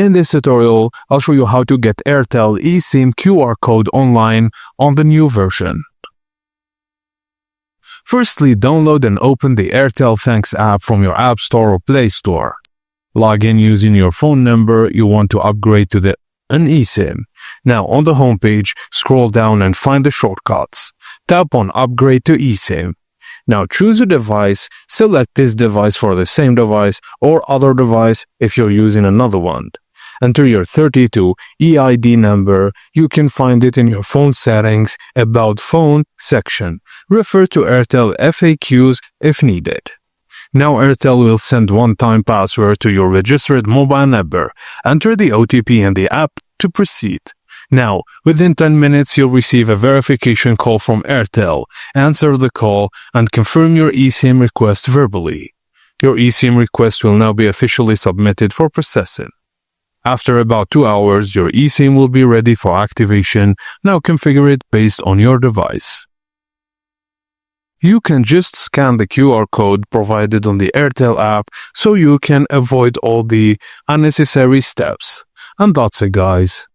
In this tutorial, I'll show you how to get Airtel Esim QR code online on the new version. Firstly, download and open the Airtel Thanks app from your App Store or Play Store. Log in using your phone number you want to upgrade to an eSIM. Now on the homepage, scroll down and find the shortcuts. Tap on Upgrade to eSIM. Now choose a device, select this device for the same device or other device if you're using another one. Enter your 32 EID number. You can find it in your phone settings, About Phone section. Refer to Airtel FAQs if needed. Now Airtel will send one-time password to your registered mobile number. Enter the OTP in the app to proceed. Now, within 10 minutes, you'll receive a verification call from Airtel. Answer the call and confirm your eSIM request verbally. Your eSIM request will now be officially submitted for processing. After about 2 hours, your eSIM will be ready for activation. Now configure it based on your device. You can just scan the QR code provided on the Airtel app so you can avoid all the unnecessary steps. And that's it, guys.